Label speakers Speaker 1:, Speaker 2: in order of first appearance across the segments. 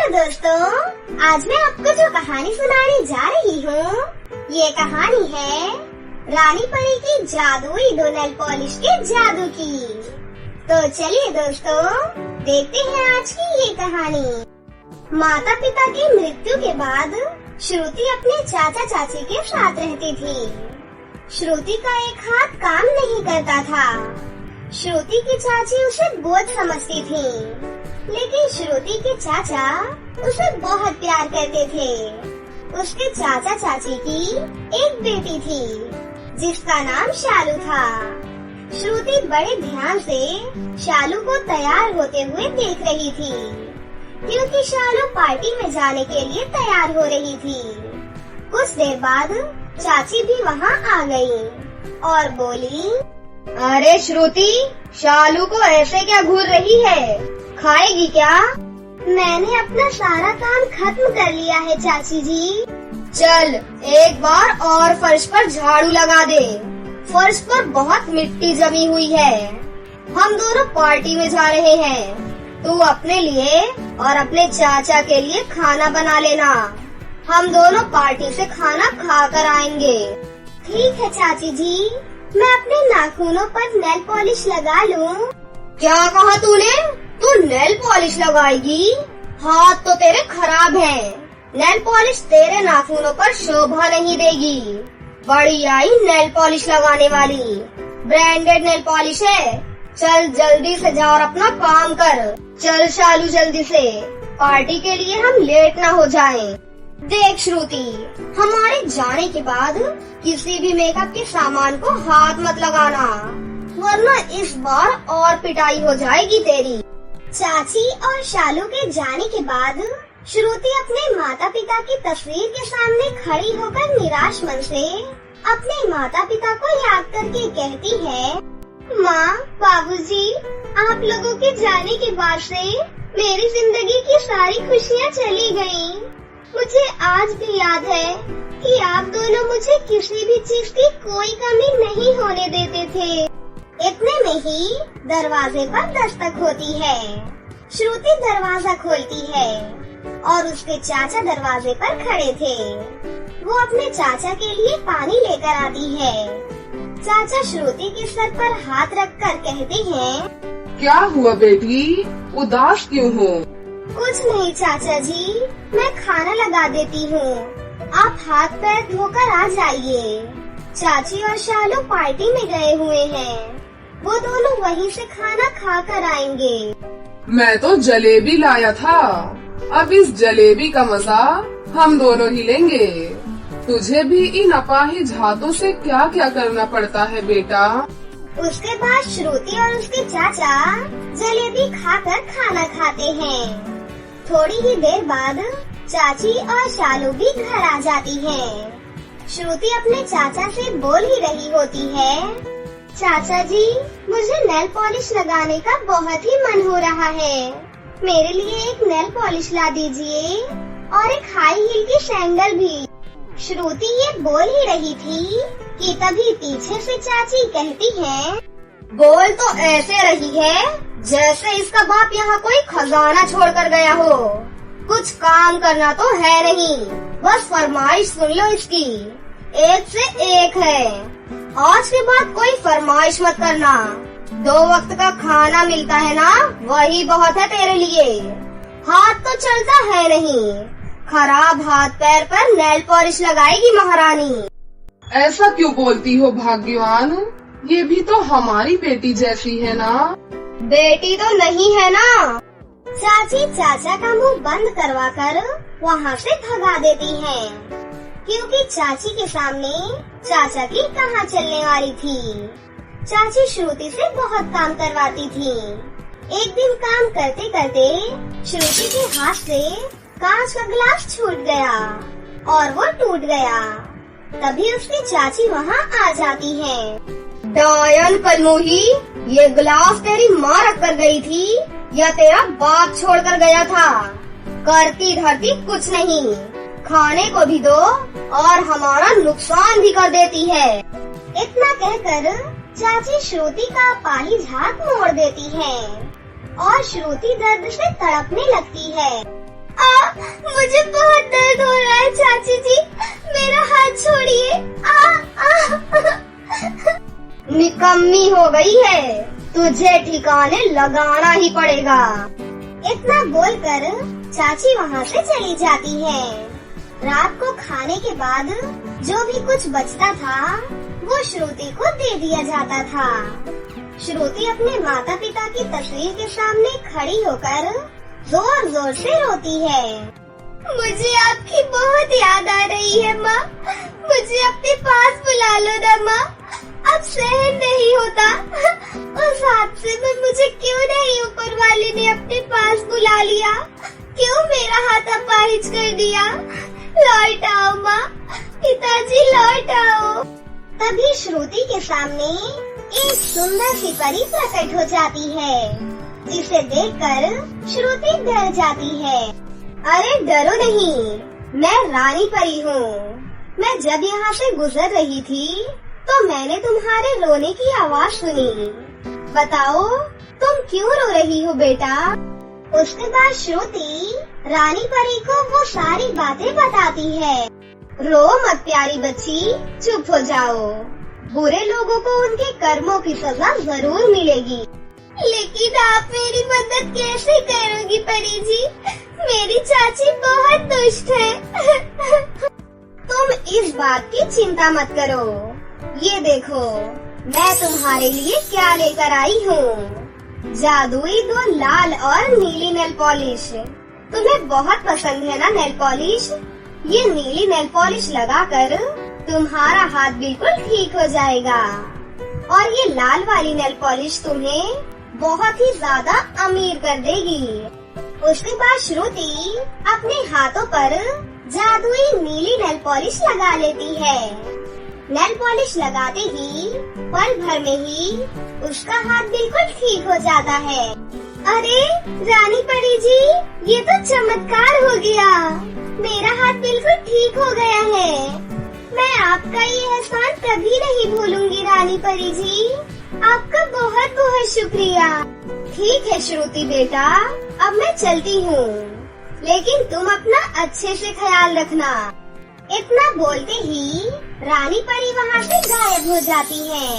Speaker 1: नमस्कार दोस्तों, आज मैं आपको जो कहानी सुनाने जा रही हूँ, ये कहानी है रानी परी की जादुई दो नेल पॉलिश के जादू की। तो चलिए दोस्तों, देखते हैं आज की ये कहानी। माता पिता की मृत्यु के बाद श्रुति अपने चाचा चाची के साथ रहती थी। श्रुति का एक हाथ काम नहीं करता था। श्रुति की चाची उसे बोझ समझती थी, लेकिन श्रुति के चाचा उसे बहुत प्यार करते थे। उसके चाचा चाची की एक बेटी थी जिसका नाम शालू था। श्रुति बड़े ध्यान से शालू को तैयार होते हुए देख रही थी, क्योंकि शालू पार्टी में जाने के लिए तैयार हो रही थी। कुछ देर बाद चाची भी वहाँ आ गई और बोली,
Speaker 2: अरे श्रुति, शालू को ऐसे क्या घूर रही है? खाएगी क्या?
Speaker 1: मैंने अपना सारा काम खत्म कर लिया है चाची जी।
Speaker 2: चल एक बार और फर्श पर झाड़ू लगा दे। फर्श पर बहुत मिट्टी जमी हुई है। हम दोनों पार्टी में जा रहे हैं। तू अपने लिए और अपने चाचा के लिए खाना बना लेना। हम दोनों पार्टी से खाना खा कर आएंगे।
Speaker 1: ठीक है चाची जी, मैं अपने नाखूनों पर नेल पॉलिश लगा लूं।
Speaker 2: क्या कहा तूने? तू नेल पॉलिश लगाएगी? हाथ तो तेरे खराब हैं। नेल पॉलिश तेरे नाखूनों पर शोभा नहीं देगी। बड़ी आई नेल पॉलिश लगाने वाली। ब्रांडेड नेल पॉलिश है। चल जल्दी से जा और अपना काम कर। चल शालू जल्दी से, पार्टी के लिए हम लेट न हो जाएं। देख श्रुति, हमारे जाने के बाद किसी भी मेकअप के सामान को हाथ मत लगाना, वरना इस बार और पिटाई हो जाएगी तेरी।
Speaker 1: चाची और शालू के जाने के बाद श्रुति अपने माता पिता की तस्वीर के सामने खड़ी होकर निराश मन से अपने माता पिता को याद करके कहती है, माँ, बाबूजी, आप लोगों के जाने के बाद से मेरी जिंदगी की सारी खुशियाँ चली गयी। मुझे आज भी याद है कि आप दोनों मुझे किसी भी चीज की कोई कमी नहीं होने देते थे। इतने में ही दरवाजे पर दस्तक होती है। श्रुति दरवाजा खोलती है और उसके चाचा दरवाजे पर खड़े थे। वो अपने चाचा के लिए पानी लेकर आती है। चाचा श्रुति के सर पर हाथ रखकर कहते हैं,
Speaker 3: क्या हुआ बेटी, उदास क्यों हो?
Speaker 1: कुछ नहीं चाचा जी, मैं खाना लगा देती हूँ। आप हाथ पैर धोकर आ जाइए। चाची और शालू पार्टी में गए हुए हैं। वो दोनों वहीं से खाना खा कर आएंगे।
Speaker 3: मैं तो जलेबी लाया था। अब इस जलेबी का मजा हम दोनों ही लेंगे। तुझे भी इन अपाहिज हाथों से क्या क्या करना पड़ता है बेटा।
Speaker 1: उसके बाद श्रुति और उसके चाचा जलेबी खाकर खाना खाते हैं। थोड़ी ही देर बाद चाची और शालू भी घर आ जाती हैं। श्रुति अपने चाचा से बोल ही रही होती है, चाचा जी, मुझे नेल पॉलिश लगाने का बहुत ही मन हो रहा है। मेरे लिए एक नेल पॉलिश ला दीजिए और एक हाई हील की सैंडल भी। श्रुति ये बोल ही रही थी कि तभी पीछे से चाची कहती है,
Speaker 2: बोल तो ऐसे रही है जैसे इसका बाप यहाँ कोई खजाना छोड़ कर गया हो। कुछ काम करना तो है नहीं, बस फरमाइश सुन लो इसकी। एक से एक है। आज के बाद कोई फरमाइश मत करना। 2 वक्त का खाना मिलता है ना, वही बहुत है तेरे लिए। हाथ तो चलता है नहीं। खराब हाथ पैर पर नेल पॉलिश लगाएगी महारानी।
Speaker 3: ऐसा क्यों बोलती हो भाग्यवान? ये भी तो हमारी बेटी जैसी है ना।
Speaker 2: बेटी तो नहीं है ना।
Speaker 1: चाची चाचा का मुंह बंद करवाकर वहाँ से भगा देती हैं, क्योंकि चाची के सामने चाचा की कहाँ चलने वाली थी। चाची श्रुति से बहुत काम करवाती थी। एक दिन काम करते करते श्रुति के हाथ से कांच का गिलास छूट गया और वो टूट गया। तभी उसकी चाची वहाँ आ जाती है।
Speaker 2: डायन कलमुही, ये गिलास तेरी माँ रख कर गई थी या तेरा बाप छोड़ कर गया था? करती धरती कुछ नहीं, खाने को भी दो और हमारा नुकसान भी कर देती है।
Speaker 1: इतना कहकर चाची श्रुति का पाली झाग मोड़ देती है और श्रुति दर्द से तड़पने लगती है। मुझे बहुत दर्द हो रहा है चाची जी, मेरा हाथ छोड़िए।
Speaker 2: निकम्मी हो गई है, तुझे ठिकाने लगाना ही पड़ेगा।
Speaker 1: इतना बोलकर चाची वहाँ से चली जाती है। रात को खाने के बाद जो भी कुछ बचता था वो श्रुति को दे दिया जाता था। श्रुति अपने माता पिता की तस्वीर के सामने खड़ी होकर जोर जोर से रोती है।
Speaker 2: मुझे आपकी बहुत याद आ रही है माँ, मुझे अपने पास बुला लो ना माँ, अब सहन नहीं होता। उस हादसे में मुझे क्यों नहीं ऊपर वाले ने अपने पास बुला लिया, क्यों मेरा हाथ अपाहिज कर दिया। लौट आओ माँ, पिताजी लौट आओ।
Speaker 1: तभी श्रुति के सामने एक सुंदर सी परी प्रकट हो जाती है, जिसे देखकर श्रुति डर जाती है। अरे डरो नहीं, मैं रानी परी हूँ। मैं जब यहाँ से गुजर रही थी तो मैंने तुम्हारे रोने की आवाज सुनी। बताओ तुम क्यों रो रही हो बेटा। उसके बाद श्रुति रानी परी को वो सारी बातें बताती है। रो मत प्यारी बच्ची, चुप हो जाओ। बुरे लोगों को उनके कर्मों की सजा जरूर मिलेगी।
Speaker 2: लेकिन आप मेरी मदद कैसे करोगी परी जी, मेरी चाची बहुत दुष्ट है।
Speaker 1: तुम इस बात की चिंता मत करो, ये देखो मैं तुम्हारे लिए क्या लेकर आई हूँ। जादुई 2 लाल और नीली नेल पॉलिश। तुम्हें बहुत पसंद है ना नेल पॉलिश। ये नीली नेल पॉलिश लगाकर तुम्हारा हाथ बिल्कुल ठीक हो जाएगा, और ये लाल वाली नेल पॉलिश तुम्हें बहुत ही ज्यादा अमीर कर देगी। उसके बाद श्रुति अपने हाथों पर जादुई नीली नेल पॉलिश लगा लेती है। नेल पॉलिश लगाते ही पल भर में ही उसका हाथ बिल्कुल ठीक हो जाता है।
Speaker 2: अरे रानी परी जी, ये तो चमत्कार हो गया, मेरा हाथ बिल्कुल ठीक हो गया है। मैं आपका ये एहसान कभी नहीं भूलूंगी रानी परी जी, आपका बहुत बहुत शुक्रिया।
Speaker 1: ठीक है श्रुति बेटा, अब मैं चलती हूँ, लेकिन तुम अपना अच्छे से ख्याल रखना। इतना बोलते ही रानी परी वहाँ से गायब हो जाती है।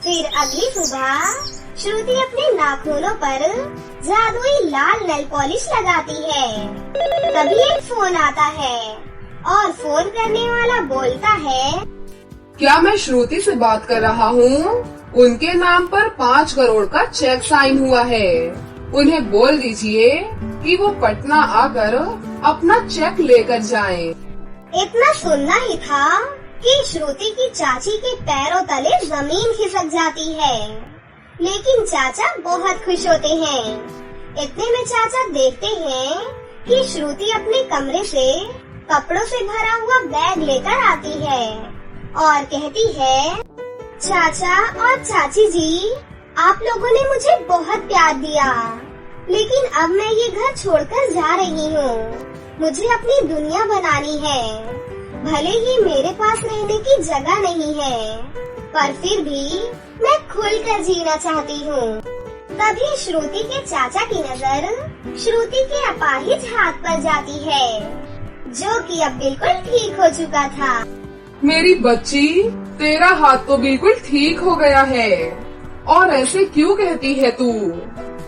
Speaker 1: फिर अगली सुबह श्रुति अपने नाखूनों पर जादुई लाल नेल पॉलिश लगाती है। तभी एक फोन आता है और फोन करने वाला बोलता है,
Speaker 3: क्या मैं श्रुति से बात कर रहा हूँ? उनके नाम पर 5 करोड़ का चेक साइन हुआ है। उन्हें बोल दीजिए कि वो पटना आकर अपना चेक लेकर जाएं।
Speaker 1: इतना सुनना ही था कि श्रुति की चाची के पैरों तले जमीन खिसक जाती है, लेकिन चाचा बहुत खुश होते हैं। इतने में चाचा देखते हैं कि श्रुति अपने कमरे से कपड़ों से भरा हुआ बैग लेकर आती है और कहती है, चाचा और चाची जी, आप लोगों ने मुझे बहुत प्यार दिया, लेकिन अब मैं ये घर छोड़कर जा रही हूँ। मुझे अपनी दुनिया बनानी है। भले ही मेरे पास रहने की जगह नहीं है, पर फिर भी मैं खुलकर जीना चाहती हूँ। तभी श्रुति के चाचा की नजर श्रुति के अपाहिज हाथ पर जाती है, जो कि अब बिल्कुल ठीक हो चुका था।
Speaker 3: मेरी बच्ची, तेरा हाथ तो बिल्कुल ठीक हो गया है, और ऐसे क्यों कहती है तू?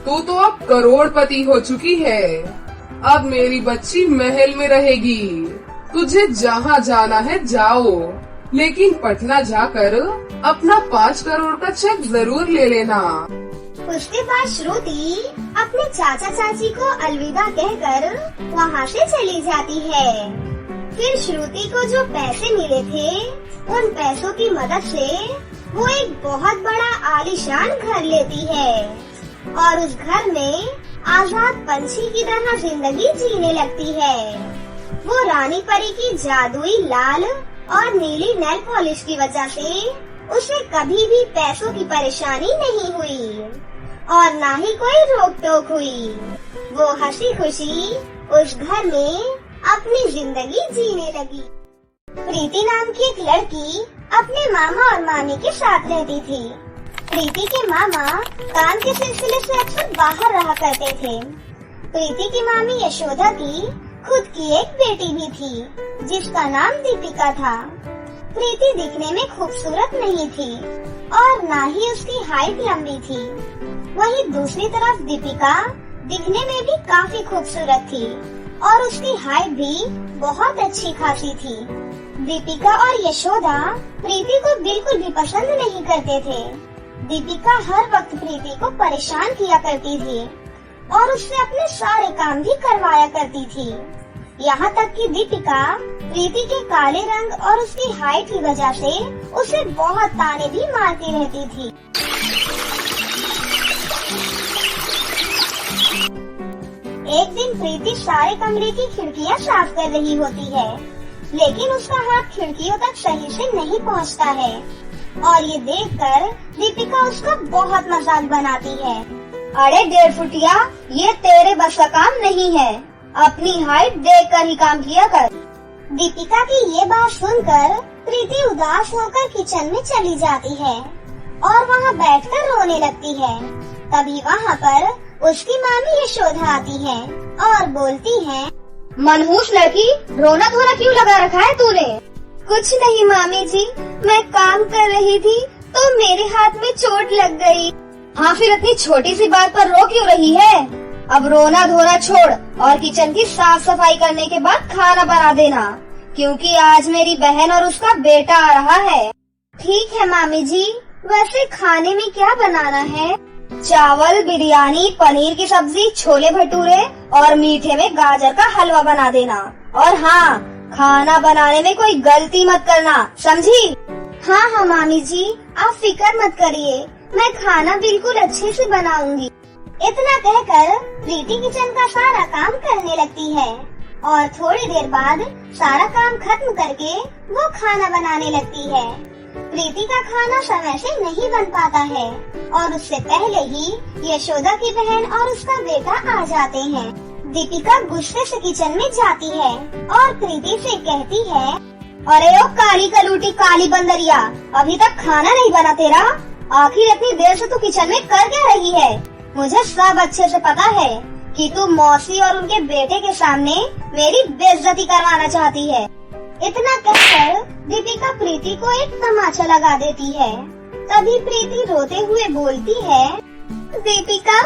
Speaker 3: तू तो अब करोड़पति हो चुकी है। अब मेरी बच्ची महल में रहेगी। तुझे जहाँ जाना है जाओ, लेकिन पटना जाकर अपना 5 करोड़ का चेक जरूर ले लेना।
Speaker 1: उसके बाद श्रुति अपने चाचा चाची को अलविदा कहकर वहाँ से चली जाती है। फिर श्रुति को जो पैसे मिले थे, उन पैसों की मदद से वो एक बहुत बड़ा आलीशान घर लेती है और उस घर में आजाद पंछी की तरह जिंदगी जीने लगती है। वो रानी परी की जादुई लाल और नीली नेल पॉलिश की वजह से उसे कभी भी पैसों की परेशानी नहीं हुई और ना ही कोई रोक टोक हुई। वो हंसी खुशी उस घर में अपनी जिंदगी जीने लगी। प्रीति नाम की एक लड़की अपने मामा और मामी के साथ रहती थी। प्रीति के मामा काम के सिलसिले से अक्सर बाहर रहा करते थे। प्रीति की मामी यशोदा की खुद की एक बेटी भी थी जिसका नाम दीपिका था। प्रीति दिखने में खूबसूरत नहीं थी और ना ही उसकी हाइट लंबी थी। वहीं दूसरी तरफ दीपिका दिखने में भी काफी खूबसूरत थी और उसकी हाइट भी बहुत अच्छी खासी थी। दीपिका और यशोदा प्रीति को बिल्कुल भी पसंद नहीं करते थे। दीपिका हर वक्त प्रीति को परेशान किया करती थी और उससे अपने सारे काम भी करवाया करती थी। यहाँ तक कि दीपिका प्रीति के काले रंग और उसकी हाइट की वजह से उसे बहुत ताने भी मारती रहती थी। एक दिन प्रीति सारे कमरे की खिड़कियाँ साफ कर रही होती है, लेकिन उसका हाथ खिड़कियों तक सही से नहीं पहुँचता है और ये देखकर दीपिका उसका बहुत मजाक बनाती है।
Speaker 2: अरे 1.5 फुटिया, ये तेरे बस का काम नहीं है। अपनी हाइट देखकर ही काम किया कर।
Speaker 1: दीपिका की ये बात सुनकर प्रीति उदास होकर किचन में चली जाती है और वहाँ बैठकर रोने लगती है। तभी वहाँ पर उसकी मामी यशोदा आती है और बोलती है,
Speaker 2: मनहूस लड़की, रोना धोना क्यों लगा रखा है तूने?
Speaker 1: कुछ नहीं मामी जी, मैं काम कर रही थी तो मेरे हाथ में चोट लग गई।
Speaker 2: हाँ, फिर इतनी छोटी सी बात पर रो क्यों रही है? अब रोना धोना छोड़ और किचन की साफ सफाई करने के बाद खाना बना देना, क्योंकि आज मेरी बहन और उसका बेटा आ रहा है।
Speaker 1: ठीक है मामी जी, वैसे खाने में क्या बनाना है?
Speaker 2: चावल, बिरयानी, पनीर की सब्जी, छोले भटूरे और मीठे में गाजर का हलवा बना देना। और हाँ, खाना बनाने में कोई गलती मत करना, समझी?
Speaker 1: हाँ मामी जी, आप फिक्र मत करिए, मैं खाना बिल्कुल अच्छे से बनाऊंगी। इतना कहकर प्रीति किचन का सारा काम करने लगती है और थोड़ी देर बाद सारा काम खत्म करके वो खाना बनाने लगती है। प्रीति का खाना समय से नहीं बन पाता है और उससे पहले ही यशोदा की बहन और उसका बेटा आ जाते हैं। दीपिका गुस्से से किचन में जाती है और प्रीति से कहती है,
Speaker 2: अरे ओ काली कलूटी, काली बंदरिया, अभी तक खाना नहीं बना तेरा? आखिर इतनी देर से तू किचन में कर क्या रही है? मुझे सब अच्छे से पता है कि तू मौसी और उनके बेटे के सामने मेरी बेइज्जती करवाना चाहती है।
Speaker 1: इतना कहकर दीपिका प्रीति को एक तमाचा लगा देती है। तभी प्रीति रोते हुए बोलती है, दीपिका,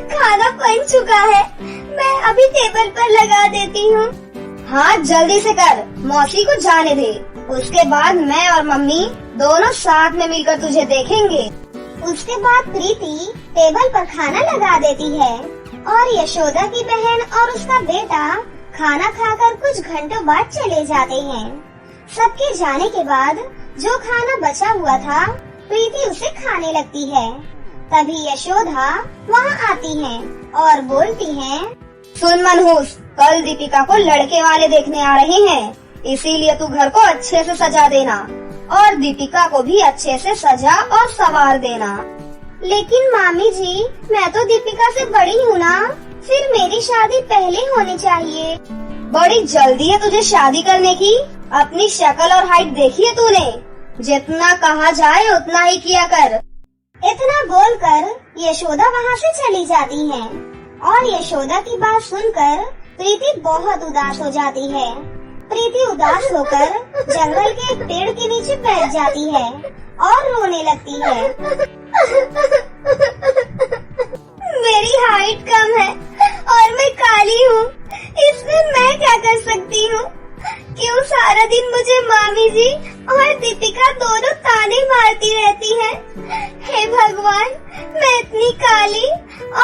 Speaker 1: खाना बन चुका है, मैं अभी टेबल पर लगा देती हूँ।
Speaker 2: हाँ, जल्दी से कर, मौसी को जाने दे। उसके बाद मैं और मम्मी दोनों साथ में मिलकर तुझे देखेंगे।
Speaker 1: उसके बाद प्रीति टेबल पर खाना लगा देती है और यशोदा की बहन और उसका बेटा खाना खाकर कुछ घंटों बाद चले जाते हैं। सबके जाने के बाद जो खाना बचा हुआ था, प्रीति उसे खाने लगती है। तभी यशोदा वहाँ आती है और बोलती है,
Speaker 2: सुन मनहूस, कल दीपिका को लड़के वाले देखने आ रहे हैं, इसीलिए तू घर को अच्छे से सजा देना और दीपिका को भी अच्छे से सजा और संवार देना।
Speaker 1: लेकिन मामी जी, मैं तो दीपिका से बड़ी हूँ ना, फिर मेरी शादी पहले होनी चाहिए।
Speaker 2: बड़ी जल्दी है तुझे शादी करने की? अपनी शक्ल और हाइट देखी है तूने? जितना कहा जाए उतना ही किया कर।
Speaker 1: इतना बोलकर यशोदा वहाँ से चली जाती है और यशोदा की बात सुनकर प्रीति बहुत उदास हो जाती है। प्रीति उदास होकर जंगल के एक पेड़ के नीचे बैठ जाती है और रोने लगती है। मेरी हाइट कम है और मैं काली हूँ, इसमें मैं क्या कर सकती हूँ? क्यों सारा दिन मुझे मामी जी और दीपिका दोनों ताने मारती रहती हैं? हे भगवान, मैं इतनी काली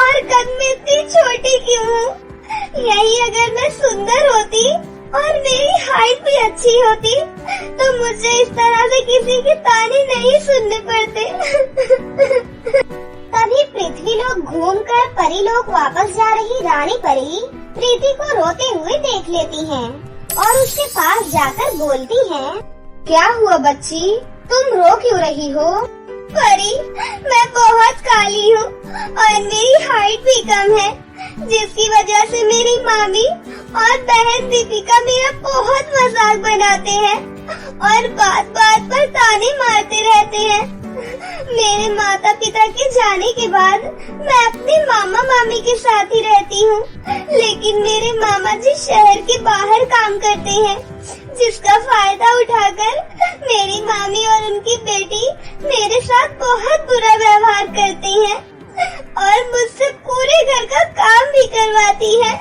Speaker 1: और कद में इतनी छोटी क्यों हूँ? यही अगर मैं सुंदर होती और मेरी हाइट भी अच्छी होती तो मुझे इस तरह से किसी के ताने नहीं सुनने पड़ते। तभी पृथ्वी लोक घूमकर परी लोक वापस जा रही रानी परी प्रीति को रोते हुए देख लेती हैं और उसके पास जाकर बोलती हैं,
Speaker 2: क्या हुआ बच्ची, तुम रो क्यों रही हो?
Speaker 1: परी, मैं बहुत काली हूँ और मेरी हाइट भी कम है, जिसकी वजह से मेरी मामी और बहन दीपिका मेरा बहुत मजाक बनाते हैं और बात बात पर ताने मारते रहते हैं। मेरे माता पिता के जाने के बाद मैं अपने मामा मामी के साथ ही रहती हूँ, लेकिन मेरे मामा जी शहर के बाहर काम करते हैं, जिसका फायदा उठाकर मेरी मामी और उनकी बेटी मेरे साथ बहुत बुरा व्यवहार करती हैं और मुझसे पूरे घर का काम भी करवाती है।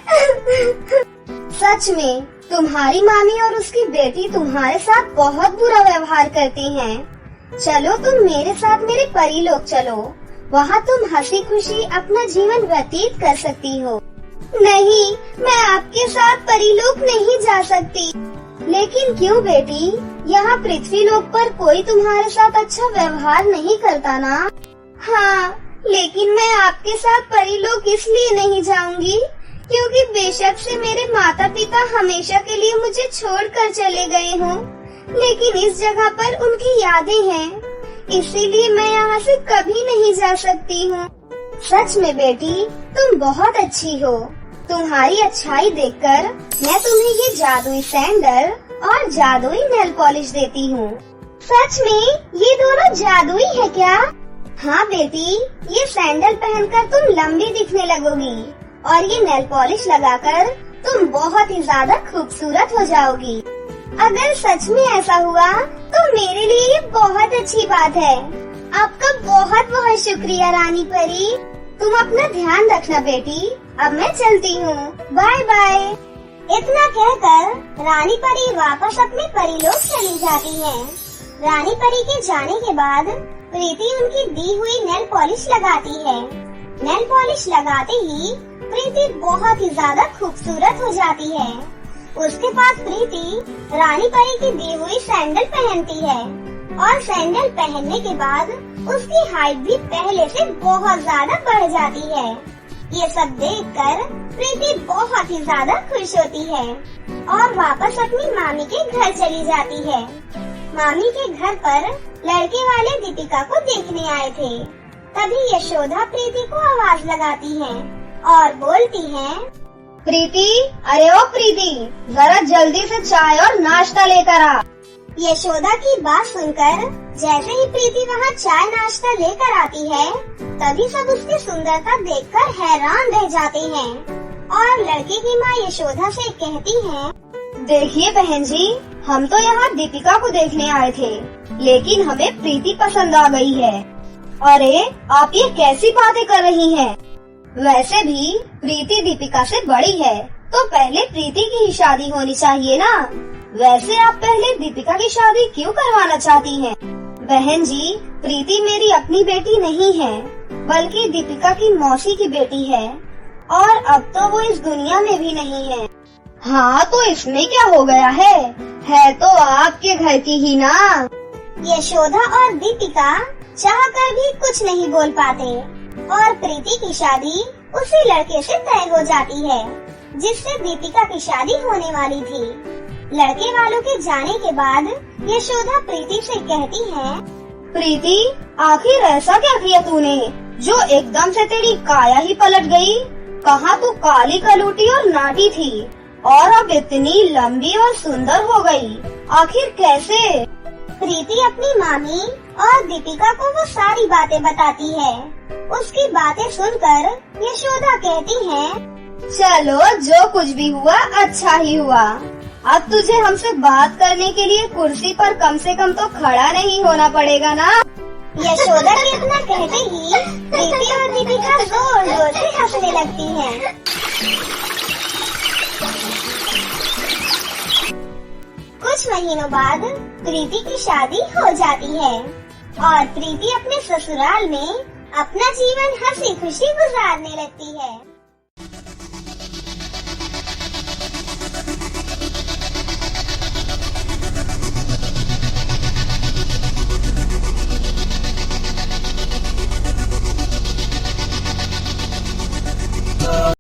Speaker 2: सच में तुम्हारी मामी और उसकी बेटी तुम्हारे साथ बहुत बुरा व्यवहार करती हैं। चलो तुम मेरे साथ मेरे परीलोक चलो, वहाँ तुम हंसी खुशी अपना जीवन व्यतीत कर सकती हो।
Speaker 1: नहीं, मैं आपके साथ परीलोक नहीं जा सकती।
Speaker 2: लेकिन क्यों बेटी, यहाँ पृथ्वी लोक पर कोई तुम्हारे साथ अच्छा व्यवहार नहीं करता ना?
Speaker 1: हाँ, लेकिन मैं आपके साथ परीलोक इसलिए नहीं जाऊंगी क्योंकि बेशक से मेरे माता पिता हमेशा के लिए मुझे छोड़कर चले गए हों, लेकिन इस जगह पर उनकी यादें हैं, इसीलिए मैं यहाँ से कभी नहीं जा सकती हूँ।
Speaker 2: सच में बेटी, तुम बहुत अच्छी हो। तुम्हारी अच्छाई देखकर मैं तुम्हें ये जादुई सैंडल और जादुई नेल पॉलिश देती हूँ।
Speaker 1: सच में ये दोनों जादुई है क्या?
Speaker 2: हाँ बेटी, ये सैंडल पहनकर तुम लंबी दिखने लगोगी और ये नेल पॉलिश लगाकर तुम बहुत ही ज्यादा खूबसूरत हो जाओगी।
Speaker 1: अगर सच में ऐसा हुआ तो मेरे लिए ये बहुत अच्छी बात है। आपका बहुत बहुत शुक्रिया रानी परी।
Speaker 2: तुम अपना ध्यान रखना बेटी, अब मैं चलती हूँ, बाय बाय।
Speaker 1: इतना कहकर रानी परी वापस अपने परीलोक चली जाती है। रानी परी के जाने के बाद प्रीति उनकी दी हुई नेल पॉलिश लगाती है। नेल पॉलिश लगाते ही प्रीति बहुत ही ज्यादा खूबसूरत हो जाती है। उसके बाद प्रीति रानी परी की दी हुई सैंडल पहनती है और सैंडल पहनने के बाद उसकी हाइट भी पहले से बहुत ज्यादा बढ़ जाती है। ये सब देखकर प्रीति बहुत ही ज्यादा खुश होती है और वापस अपनी मामी के घर चली जाती है। मामी के घर पर लड़के वाले दीपिका को देखने आए थे। तभी यशोदा प्रीति को आवाज लगाती है और बोलती है,
Speaker 2: प्रीति, अरे ओ प्रीति, जरा जल्दी से चाय और नाश्ता लेकर आ।
Speaker 1: यशोदा की बात सुनकर जैसे ही प्रीति वहाँ चाय नाश्ता लेकर आती है, तभी सब उसकी सुंदरता देखकर हैरान रह जाते हैं और लड़के की माँ यशोदा से कहती है,
Speaker 2: देखिए बहन जी, हम तो यहाँ दीपिका को देखने आए थे, लेकिन हमें प्रीति पसंद आ गई है। अरे आप ये कैसी बातें कर रही हैं? वैसे भी प्रीति दीपिका से बड़ी है, तो पहले प्रीति की ही शादी होनी चाहिए ना। वैसे आप पहले दीपिका की शादी क्यों करवाना चाहती हैं? बहन जी, प्रीति मेरी अपनी बेटी नहीं है, बल्कि दीपिका की मौसी की बेटी है और अब तो वो इस दुनिया में भी नहीं है। हाँ, तो इसमें क्या हो गया है तो आपके घर की ही ना।
Speaker 1: यशोदा और दीपिका चाहकर भी कुछ नहीं बोल पाते और प्रीति की शादी उसी लड़के से तय हो जाती है जिससे दीपिका की शादी होने वाली थी। लड़के वालों के जाने के बाद यशोदा प्रीति से कहती है,
Speaker 2: प्रीति, आखिर ऐसा क्या किया तूने जो एकदम से तेरी काया ही पलट गई? कहाँ तू काली कलूटी और नाटी थी और अब इतनी लंबी और सुंदर हो गई, आखिर कैसे?
Speaker 1: प्रीति अपनी मामी और दीपिका को वो सारी बातें बताती है। उसकी बातें सुनकर यशोदा कहती है,
Speaker 2: चलो जो कुछ भी हुआ अच्छा ही हुआ। अब तुझे हमसे बात करने के लिए कुर्सी पर कम से कम तो खड़ा नहीं होना पड़ेगा ना।
Speaker 1: यशोदा के इतना कहते ही प्रीति और दीपिका जोर जोर से हंसने लगती हैं। कुछ महीनों बाद प्रीति की शादी हो जाती है और प्रीति अपने ससुराल में अपना जीवन हंसी खुशी गुजारने लगती है।